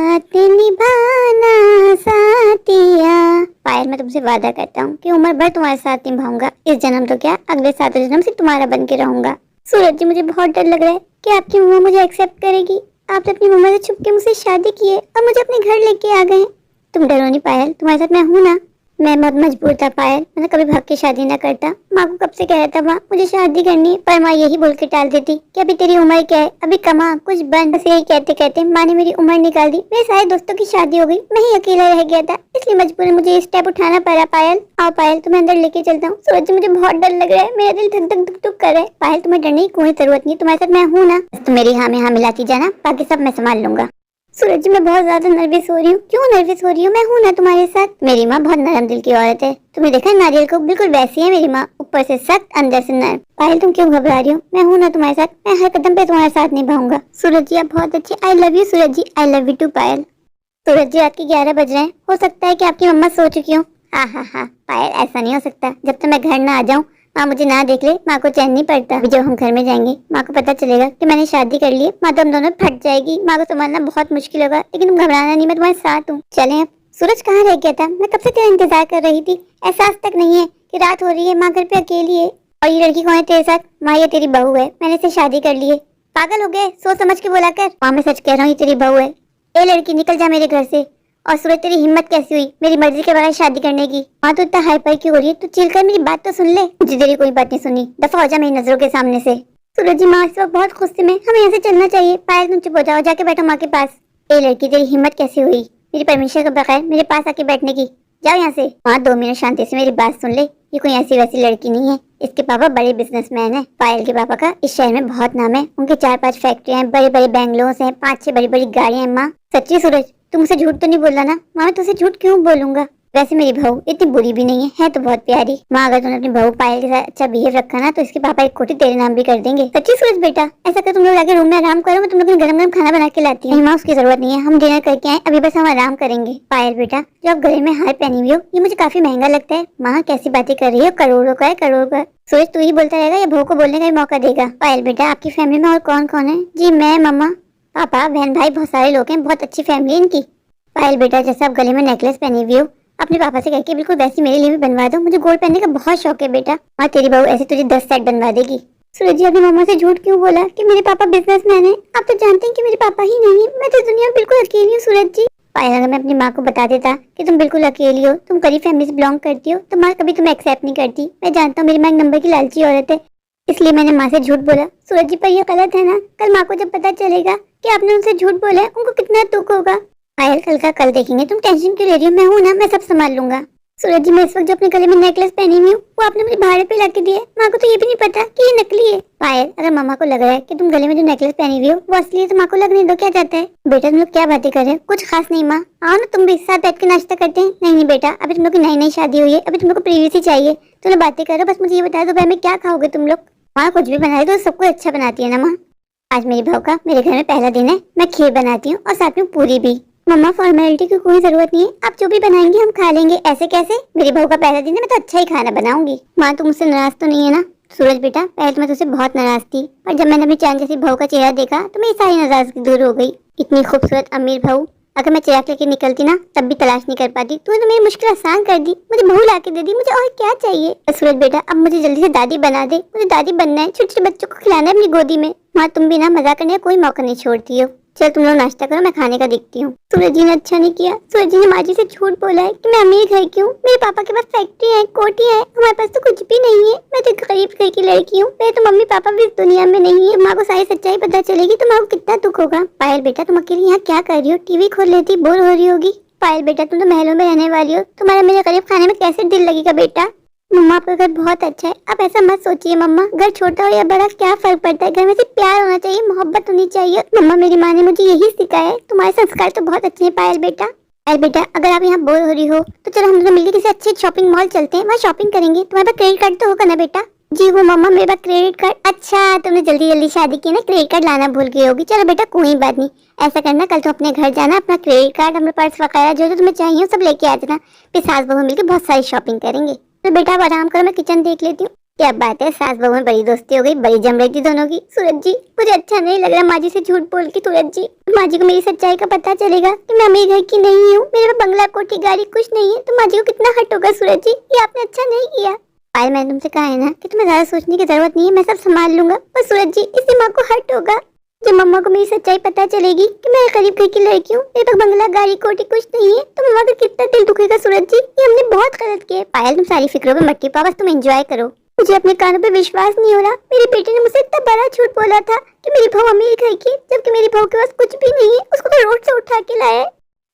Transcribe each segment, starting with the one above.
साथ निभाना साथिया। पायल, मैं तुमसे वादा करता हूँ कि उम्र भर तुम्हारे साथ निभाऊंगा। इस जन्म तो क्या, अगले 7 जन्म से तुम्हारा बन के रहूंगा। सूरज जी, मुझे बहुत डर लग रहा है कि आपकी मम्मा मुझे एक्सेप्ट करेगी। आपने अपनी मम्मा से छुप के मुझसे शादी की है और मुझे अपने घर लेके आ गए। तुम डरो नहीं पायल, तुम्हारे साथ मैं हूँ ना। मैं बहुत मजबूर था पायल, मैंने कभी भाग के शादी ना करता। माँ को कब से कह रहा था माँ मुझे शादी करनी है, पर माँ यही बोल के टाल देती कि अभी तेरी उम्र क्या है, अभी कमा कुछ बन। बस यही कहते कहते माँ ने मेरी उम्र निकाल दी। मेरे सारे दोस्तों की शादी हो गई, मैं ही अकेला रह गया था, इसलिए मजबूरन मुझे ये स्टेप उठाना पड़ा। पायल आओ पायल, तुम्हें अंदर लेके चलता हूँ। सूरज जी, मुझे बहुत डर लग रहा है, मेरा दिल धक धक धक धक कर रहा है। पायल, तुम्हें डरने की कोई जरूरत नहीं, तुम्हारे साथ मैं हूँ ना। तुम मेरी हाँ में हाँ मिलाती जाना, बाकी सब मैं संभाल लूंगा। सूरज जी, मैं बहुत ज्यादा नर्वस हो रही हूँ। क्यों नर्वस हो रही हूँ, मैं हूँ ना तुम्हारे साथ। मेरी माँ बहुत नरम दिल की औरत है, तुमने देखा नारियल को, बिल्कुल वैसी है मेरी माँ, ऊपर से सख्त अंदर से नरम। पायल, तुम क्यों घबरा रही हो, मैं हूँ ना तुम्हारे साथ, मैं हर कदम पे तुम्हारे साथ निभाऊंगा। सूरज जी, आप बहुत अच्छे। I love you Suraj ji, I love you too Payal. Suraj ji, रात के 11 बज रहे हैं, हो सकता है कि आपकी मम्मा सो चुकी हो। हाँ पायल, ऐसा नहीं हो सकता, जब तक मैं घर ना आ जाऊँ, माँ मुझे ना देख ले, माँ को चैन नहीं पड़ता। अभी जब हम घर में जाएंगे, माँ को पता चलेगा कि मैंने शादी कर ली है, माँ तो हम दोनों फट जाएगी। माँ को संभालना बहुत मुश्किल होगा, लेकिन तुम घबराना नहीं, मैं तुम्हारे साथ हूँ। चले अब। सूरज कहाँ रह गया था, मैं कब से तेरा इंतजार कर रही थी। एहसास तक नहीं है कि रात हो रही है, माँ घर पे अकेली है। और ये लड़की कौन है तेरे साथ। माँ, ये तेरी बहू है, मैंने इसे शादी कर ली है। पागल हो गए, सोच समझ के बोला कर। माँ, मैं सच कह रहा हूँ, ये तेरी बहू है। ए लड़की, निकल जा मेरे घर से। और सूरज, तेरी हिम्मत कैसी हुई मेरी मर्जी के बगैर शादी करने की। हाँ, तो इतना हाइपर क्यों हो रही है, तू चिल कर, मेरी बात तो सुन ले। मुझे तेरी कोई बात नहीं सुनी, दफा हो जा मेरी नजरों के सामने से। सूरज जी, माँ इस वक्त बहुत गुस्से में, हमें यहाँ से चलना चाहिए। पायल, तुम चुप हो जाओ, जाके बैठो माँ के पास। ए लड़की, तेरी हिम्मत कैसी हुई मेरी परमिशन के बगैर मेरे पास आके बैठने की। जाओ यहाँ से। माँ, 2 मिनट शांति से मेरी बात सुन ले। ये कोई ऐसी वैसी लड़की नहीं है, इसके पापा बड़े बिजनेसमैन हैं। पायल के पापा का इस शहर में बहुत नाम है, उनके 4-5 फैक्ट्रियां हैं, बड़े बड़े बैंगलोर्स हैं, 5-6 बड़ी बड़ी गाड़ियां हैं। माँ सच्ची सूरज, तुम मुझसे झूठ तो नहीं बोला ना। माँ, मैं तुझसे झूठ क्यों बोलूंगा। वैसे मेरी बहू इतनी बुरी भी नहीं है तो बहुत प्यारी। माँ, अगर तुमने अपनी बहू पायल के साथ अच्छा बिहेव रखा ना, तो इसके पापा एक कोठी तेरे नाम भी कर देंगे। सच्ची सूरज बेटा, ऐसा कर तुम लोग जाके रूम में आराम करो, मैं तुम लोग गरम गरम खाना बना के लाती हूँ। माँ, उसकी जरूरत नहीं है, हम डिनर करके आए, अभी बस हम आराम करेंगे। पायल बेटा, जो आप गले में हार पहनी हुई हो, ये मुझे काफी महंगा लगता है। माँ, कैसी बातें कर रही हो, करोड़ों का है, करोड़ों का। सूरज, तू ही बोलता रहेगा या बहू को बोलने का भी मौका देगा। पायल बेटा, आपकी फैमिली में और कौन कौन है। जी, मैं, मम्मा, पापा, बहन भाई, बहुत सारे लोग हैं, बहुत अच्छी फैमिली इनकी। पायल बेटा, जैसे आप गले में नेकलेस पहनी हुई हो, अपने पापा से कह के बिल्कुल वैसी मेरे लिए भी बनवा दो, मुझे गोल्ड पहनने का बहुत शौक है बेटा। और तेरी बहू ऐसे तुझे 10 सेट बनवा देगी। सूरज जी, अपनी मम्मा से झूठ क्यों बोला कि मेरे पापा बिजनेसमैन हैं। आप तो जानते हैं कि मेरे पापा ही नहीं है, मैं तो दुनिया में बिल्कुल अकेली हूँ। सूरज जी, पायल, अगर मैं अपनी माँ को बता देता कि तुम बिल्कुल अकेली हो, तुम गरीब फैमिली से बिलोंग करती हो, तो माँ कभी तुम्हें एक्सेप्ट नहीं करती। मैं जानता हूँ मेरी माँ एक नंबर की लालची औरत है, इसलिए मैंने माँ से झूठ बोला। सूरज जी, पर ये गलत है ना। कल माँ को जब पता चलेगा कि आपने उनसे झूठ बोला है, उनको कितना दुख होगा। पायल, कल का कल देखेंगे, तुम टेंशन क्यों ले रही हो, मैं हूँ ना, मैं सब संभाल लूंगा। सूरज जी, मैं इस वक्त जो अपने गले में नेकलेस पहनी हुई हूँ, वो आपने मुझे भाड़े पे लाके दिया है। माँ को तो ये भी नहीं पता कि ये नकली है। पायल, अगर मम्मा को लग रहा है कि तुम गले में जो नेकलेस पहनी हुई हो वो असली है, तो माँ को लगने दो, क्या चाहता है। बेटा, तुम लोग क्या बातें कर रहे हो, कुछ खास नहीं। माँ, आओ ना तुम भी साथ बैठ के नाश्ता करते हैं। नहीं बेटा, अभी तुम लोग की नई नई शादी हुई है, अभी तुम लोग को प्रीवियस चाहिए। तुम लोग बातें करो, बस मुझे ये बता दो भाई में क्या खाओगे तुम लोग। माँ, कुछ भी बनाए तो सब कुछ अच्छा बनाती है ना माँ। आज मेरी बहू का मेरे घर में पहला दिन है, मैं खीर बनाती हूँ और साथ में पूरी भी। मम्मा, फॉर्मेलिटी की कोई जरूरत नहीं है, आप जो भी बनाएंगे हम खा लेंगे। ऐसे कैसे, मेरी बहू का पहला दिन है, मैं तो अच्छा ही खाना बनाऊंगी। माँ, तुम मुझसे नाराज तो नहीं है ना। सूरज बेटा, पहले तो मैं तुझसे बहुत नाराज थी, पर जब मैंने अपनी चांद जैसी बहू का चेहरा देखा तो मेरी सारी नाराजगी दूर हो गई। इतनी खूबसूरत अमीर बहू, अगर मैं चिराग लेके निकलती ना तब भी तलाश नहीं कर पाती। तूने तो मेरी मुश्किल आसान कर दी, मुझे बहू ला के दे दी, मुझे और क्या चाहिए। सूरज बेटा, अब मुझे जल्दी से दादी बना दे, मुझे दादी बनना है, छोटे छोटे बच्चों को खिलाना है अपनी गोदी में। माँ, तुम भी ना मजाक करने का कोई मौका नहीं छोड़ती हो। चल तुम लोग नाश्ता करो, मैं खाने का देखती हूँ। सूरज जी ने अच्छा नहीं किया, सूरज जी ने माँ जी से झूठ बोला है कि मैं अमीर घर की हूँ। मेरे पापा के पास फैक्ट्री है, कोठी है, हमारे पास तो कुछ भी नहीं है। मैं तो गरीब घर की लड़की हूँ, मेरे तो मम्मी पापा भी इस दुनिया में नहीं है। माँ को सारी सच्चाई पता चलेगी तो माँ को कितना दुख होगा। पायल बेटा, तुम अकेली यहाँ क्या कर रही हो, टीवी खोल लेती, बोर हो रही होगी। पायल बेटा, तुम तो महलों में रहने वाली हो, तुम्हारा मेरे गरीब खाने में कैसे दिल लगेगा बेटा। मम्मा, आपका घर बहुत अच्छा है, आप ऐसा मत सोचिए। मम्मा, घर छोटा हो या बड़ा क्या फर्क पड़ता है, घर में सिर्फ प्यार होना चाहिए, मोहब्बत होनी चाहिए। मम्मा, मेरी माँ ने मुझे यही सिखाया है। तुम्हारे संस्कार तो बहुत अच्छे हैं पायल बेटा। पायल बेटा, अगर आप यहाँ बोर हो रही हो तो चलो हम लोग मिलकर किसी अच्छे शॉपिंग मॉल चलते हैं, वहाँ शॉपिंग करेंगे। तुम्हारे पास क्रेडिट कार्ड तो होगा ना बेटा। जी हो मम्मा, मेरे पास क्रेडिट कार्ड। अच्छा, तुमने जल्दी जल्दी शादी की ना, क्रेडिट कार्ड लाना भूल गई होगी। चलो बेटा, कोई बात नहीं, ऐसा करना, कल तो अपने घर जाना, अपना क्रेडिट कार्ड, अपने पर्स वगैरह जो तुम्हें चाहिए सब लेके आ जाना। फिर सास बहू मिलकर बहुत सारी शॉपिंग करेंगे। तो बेटा आप आराम करो, मैं किचन देख लेती हूँ। क्या बात है, सास बहू में बड़ी दोस्ती हो गई, बड़ी जम रही थी दोनों की। सूरज जी मुझे अच्छा नहीं लग रहा माँ जी से झूठ बोल के। सूरज जी, माँ जी को मेरी सच्चाई का पता चलेगा कि मैं अमीर घर की नहीं हूँ, मेरे पास बंगला कोठी गाड़ी कुछ नहीं है, तो माँ जी को कितना हर्ट होगा। सूरज जी ये आपने अच्छा नहीं किया। पायल मैंने तुमसे कहा है ना कि तुम्हें ज्यादा सोचने की जरूरत नहीं है, मैं सब संभाल लूंगा। पर सूरज जी इससे माँ को हर्ट होगा। जब मम्मा को मेरी सच्चाई पता चलेगी कि मैं गरीब घर की लड़की हूँ, मेरे पास बंगला गाड़ी कोठी कुछ नहीं है, तो मम्मा का कितना दिल दुखेगा। सूरज जी ये हमने बहुत गलत किया है। पायल तुम सारी फिक्रों पे मत पाओ, बस तुम एंजॉय करो। मुझे अपने कानों पे विश्वास नहीं हो रहा। मेरे बेटे ने मुझसे इतना बड़ा झूठ बोला था कि मेरी बहू अमीर घर की, जबकि मेरी बहू के पास कुछ भी नहीं है, उसको तो रोड से उठा के लाया है।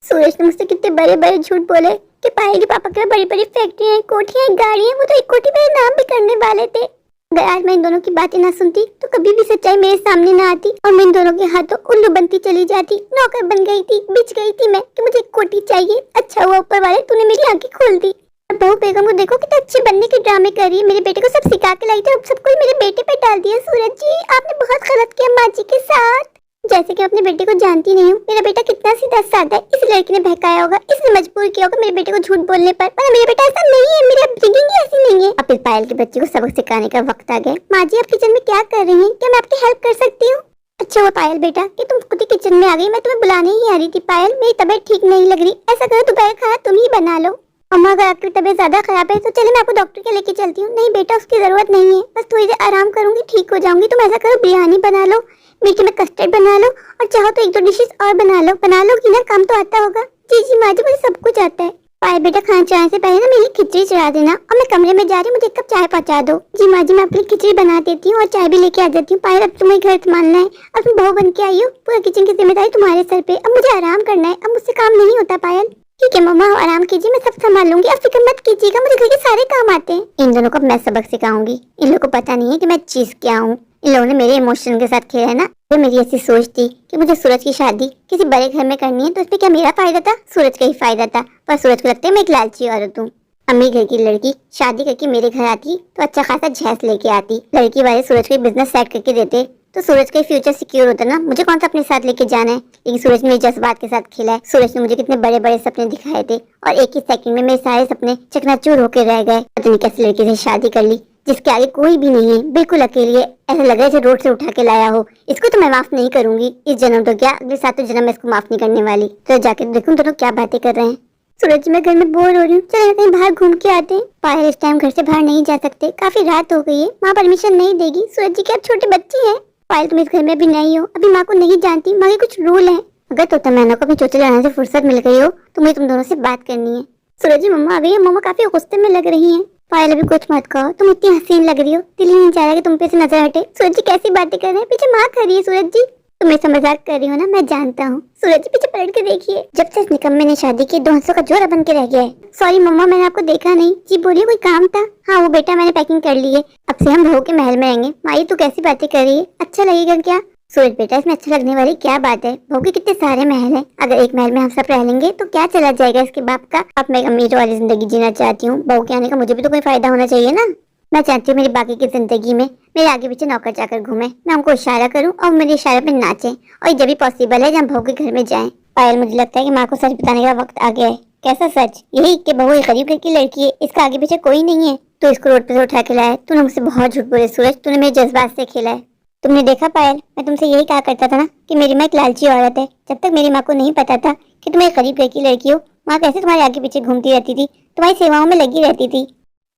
सूरज ने मुझसे कितने बड़े बड़े झूठ बोले कि पायल के पापा के बड़ी बड़ी फैक्ट्रियां हैं, कोठियां हैं, गाड़ियां, वो तो एक कोठी मेरे नाम भी करने वाले थे। अगर आज मैं इन दोनों की बातें ना सुनती तो कभी भी सच्चाई मेरे सामने ना आती और मैं इन दोनों के हाथों उल्लू बनती चली जाती। नौकर बन गई थी, बिछ गई थी मैं कि मुझे एक कोठी चाहिए। अच्छा हुआ ऊपर वाले तूने मेरी आंखें खोल दी। बहू बेगम को देखो कितने अच्छे बनने के ड्रामे कर रही है। मेरे बेटे को सब सिखा के लाई थी, अब सब कुछ मेरे बेटे पे डाल दिया। सूरज जी आपने बहुत गलत किया माँ जी के साथ। जैसे कि अपने बेटे को जानती नहीं हूँ, मेरा बेटा कितना सीधा साधा है। इस लड़की ने बहकाया होगा, इसने मजबूर किया होगा मेरे बेटे को झूठ बोलने पर। मेरा बेटा ऐसा नहीं है, मेरी अपब्रिंगिंग ऐसी नहीं है। अब इस पायल के बच्चे को सबक सिखाने का वक्त आ गया। माँ जी आप किचन में क्या कर रही हैं? क्या मैं आपकी हेल्प कर सकती हूँ? अच्छा वो पायल बेटा कि तुम खुद ही किचन में आ गई, मैं तुम्हें बुलाने ही आ रही थी। पायल मेरी तबीयत ठीक नहीं लग रही, ऐसा करो दोपहर खाना तुम ही बना लो। अम्मा अगर आपकी तबीयत ज्यादा खराब है तो चलिए मैं आपको डॉक्टर के लेके चलती हूँ। नहीं बेटा उसकी जरूरत नहीं है, बस थोड़ी देर आराम करूंगी ठीक हो जाऊंगी। तुम ऐसा करो बिरयानी बना लो, मीठे में कस्टर्ड बना लो, और चाहो तो एक दो डिशेस और बना लो कि ना, काम तो आता होगा। जी जी माँ जी मुझे सब कुछ आता है। पायल बेटा खाना चढ़ाने से पहले ना मेरी खिचड़ी चढ़ा देना, और मैं कमरे में जा रही हूँ, मुझे एक कप चाय पहुँचा दो। जी माँ जी मैं आपके लिए खिचड़ी बना देती हूँ और चाय भी लेके आ जाती हूँ। पायल अब तुम्हें घर संभालना है, अब तुम बहू बन के आई हो, पूरा किचन की जिम्मेदारी तुम्हारे सर पे। अब मुझे आराम करना है, अब मुझसे काम नहीं होता। पायल ठीक है मम्मा आराम कीजिए, मैं सब संभाल लूंगी, आप फिक्र मत कीजिएगा, मुझे घर के सारे काम आते हैं। इन दोनों को मैं सबक सिखाऊंगी। इन लोगों को पता नहीं है कि मैं चीज क्या हूँ। इन लोगों ने मेरे इमोशन के साथ खेला है ना। तो मेरी ऐसी सोच थी कि मुझे सूरज की शादी किसी बड़े घर में करनी है, तो इसमें क्या मेरा फायदा था? सूरज का ही फायदा था। पर सूरज को लगता है मैं एक लालची औरत हूँ। अमीर घर की लड़की शादी करके मेरे घर आती तो अच्छा खासा झैस लेके आती। लड़की वाले सूरज को बिजनेस सेट करके देते तो सूरज का फ्यूचर सिक्योर होता ना। मुझे कौन सा अपने साथ लेके जाना है? लेकिन सूरज ने मेरे जज्बात के साथ खेला है। सूरज ने मुझे कितने बड़े बड़े सपने दिखाए थे और एक ही सेकंड में मेरे सारे सपने चकनाचूर होकर रह गए। पता नहीं कैसी लड़की से शादी कर ली जिसके आगे कोई भी नहीं है, बिल्कुल अकेली है। ऐसा लग रहा है जैसे रोड से उठा के लाया हो। इसको तो मैं माफ नहीं करूंगी, इस जन्म तो क्या अगले 7 जन्म में इसको माफ नहीं करने वाली। तो जाके देखूं दोनों क्या बातें कर रहे हैं। सूरज मैं घर में बोर हो रही हूँ, चलो कहीं बाहर घूम के आते हैं। पायल इस टाइम घर से बाहर नहीं जा सकते, काफी रात हो गई है, माँ परमिशन नहीं देगी। सूरज जी की आप छोटे बच्चे हैं। पायल तुम इस घर में अभी नहीं हो, अभी माँ को नहीं जानती, माँ के कुछ रूल हैं। अगर तोता मैना को अपनी चोटी लगाने से फुर्सत मिल गई हो तो मुझे तुम दोनों से बात करनी है। सूरज जी मम्मा आ गई है, मम्मा काफी गुस्से में लग रही हैं। पायल अभी कुछ मत कहो, तुम इतनी हसीन लग रही हो, दिल ही नहीं चाह रहा कि तुम पे से नजर हटे। सूरज जी कैसी बातें कर रहे हैं, पीछे माँ खड़ी है। सूरज जी तुम ऐसा मजाक कर रही हो ना, मैं जानता हूँ। सूरज जी पीछे पलट के देखिए, जब से इस निकम्मे ने शादी की 2 हंसों का जोड़ा बन के रह गया है। सॉरी मम्मा मैंने आपको देखा नहीं। जी बोलिए कोई काम था? हाँ वो बेटा मैंने पैकिंग कर ली है, अब से हम बहू के महल में रहेंगे। माई तू कैसी बातें कर रही है, अच्छा लगेगा क्या? सूरज बेटा इसमें अच्छा लगने वाली क्या बात है, बहू के कितने सारे महल हैं। अगर एक महल में हम सब रह लेंगे तो क्या चला जाएगा इसके बाप का। अब मैं अमीर वाली जिंदगी जीना चाहती हूँ, बहू के आने का मुझे भी तो कोई फायदा होना चाहिए ना। मैं चाहती हूँ मेरी बाकी की जिंदगी में मेरे आगे पीछे नौकर चाकर घूमे, मैं उनको इशारा करूँ और मेरे इशारे पे नाचे, और जब भी पॉसिबल है जब बहू के घर में जाएं। पायल मुझे लगता है कि माँ को सच बताने का वक्त आ गया है। कैसा सच? यही कि बहू एक गरीब घर की लड़की है, इसका आगे पीछे कोई नहीं है, तो इसको रोड पे से उठा के लाया। तूने मुझसे बहुत झूठ बोले सूरज, तूने मेरे जज्बात से खेला है। तुमने देखा पायल, मैं तुमसे यही कहा करता था ना कि मेरी माँ एक लालची औरत है। जब तक मेरी माँ को नहीं पता था कि तुम एक गरीब घर की लड़की हो, माँ कैसे तुम्हारे आगे पीछे घूमती रहती थी, तुम्हारी सेवाओं में लगी रहती थी।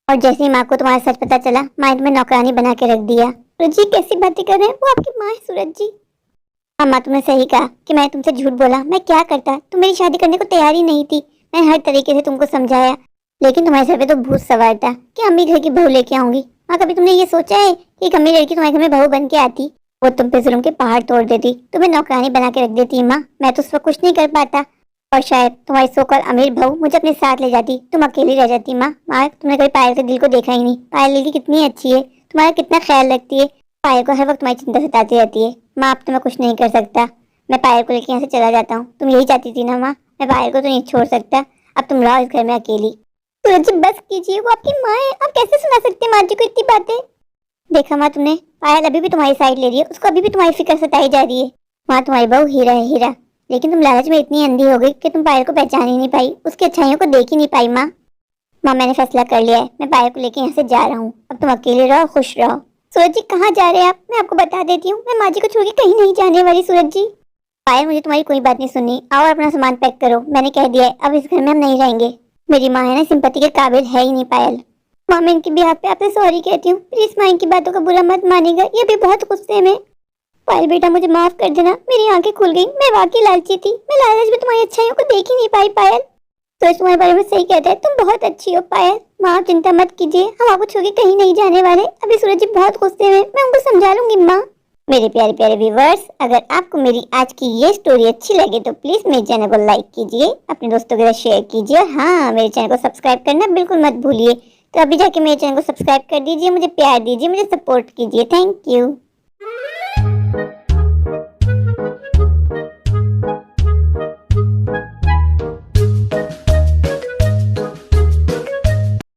और जैसे ही माँ को तुम्हारा सच पता चला, माँ ने तुम्हें नौकरानी बना के रख दिया। सूरज जी कैसी बातें कर रहे हैं, वो आपकी माँ है सूरज जी। हाँ माँ तुमने सही कहा कि मैं तुमसे झूठ बोला। मैं क्या करता, तुम मेरी शादी करने को तैयार ही नहीं थी। मैंने हर तरीके से तुमको समझाया, लेकिन तुम्हारे सर पे तो भूत सवार था कि अम्मी घर की बहू लेके आऊंगी। माँ कभी तुमने ये सोचा है कि एक अमीर लड़की तुम्हारे घर में बहू बन के आती, वो तुम पे जुल्म के पहाड़ तोड़ देती, तुम्हें नौकरानी बना के रख देती। माँ मैं तो उस वक्त कुछ नहीं कर पाता, और शायद तुम्हारी सोकल अमीर बहू मुझे अपने साथ ले जाती, तुम अकेली रह जाती। माँ तुमने कभी पायल के दिल को देखा ही नहीं। पायल दिल की कितनी अच्छी है, तुम्हारा कितना ख्याल रखती है। पायल को हर वक्त तुम्हारी चिंता सताती रहती है। माँ अब तो मैं कुछ नहीं कर सकता, मैं पायल को लेकर यहाँ से चला जाता हूँ। तुम यही चाहती थी ना माँ, मैं पायल को तो नहीं छोड़ सकता। अब तुम रहो इस घर में अकेली। सूरज जी बस कीजिए, वो आपकी माँ है, आप कैसे सुना सकते हैं माँ जी को इतनी बातें। देखा माँ तुमने, पायल अभी भी तुम्हारी साइड ले रही है, उसको अभी भी तुम्हारी फिक्र सताई जा रही है। माँ तुम्हारी बहू हीरा है हीरा, लेकिन तुम लालच में इतनी अंधी हो गई कि तुम पायल को पहचान ही नहीं पाई, उसकी अच्छाइयों को देख ही नहीं पाई। माँ माँ मैंने फैसला कर लिया है, मैं पायल को लेके यहाँ से जा रहा हूँ। अब तुम अकेले रहो, खुश रहो। सूरज जी कहाँ जा रहे हैं आप? मैं आपको बता देती हूँ, मैं माँ जी को छोड़ के कहीं नहीं जाने वाली। सूरज जी पायल, मुझे तुम्हारी कोई बात नहीं सुननी। आओ और अपना सामान पैक करो, मैंने कह दिया है अब इस घर में हम नहीं रहेंगे। मेरी माँ है ना, सिंपैथी के काबिल है ही नहीं पायल। माँ मैं इनकी बिहाफ पे आपसे सॉरी कहती हूँ, प्लीज माँ इनकी बातों का बुरा मत मानिएगा, ये भी बहुत गुस्से में। पायल बेटा मुझे माफ कर देना, मेरी आंखें खुल गई, मैं वाकई लालची थी, मैं लालच में तुम्हारी अच्छाइयों को देख ही नहीं पाई। पायल तो तुम्हारे बारे में सही कहता है, तुम बहुत अच्छी हो पायल। माँ आप चिंता मत कीजिए, हम आपको छोड़ के कहीं नहीं जाने वाले। अभी सूरज जी बहुत गुस्से में, मैं उनको समझा लूंगी माँ। मेरे प्यारे प्यारे व्यूवर्स, अगर आपको मेरी आज की ये स्टोरी अच्छी लगे तो प्लीज मेरे चैनल को लाइक कीजिए, अपने दोस्तों के साथ शेयर कीजिए और हाँ, मेरे चैनल को सब्सक्राइब करना बिल्कुल मत भूलिए। तो अभी जाके मेरे चैनल को सब्सक्राइब कर दीजिए, मुझे प्यार दीजिए, मुझे सपोर्ट कीजिए। Thank you.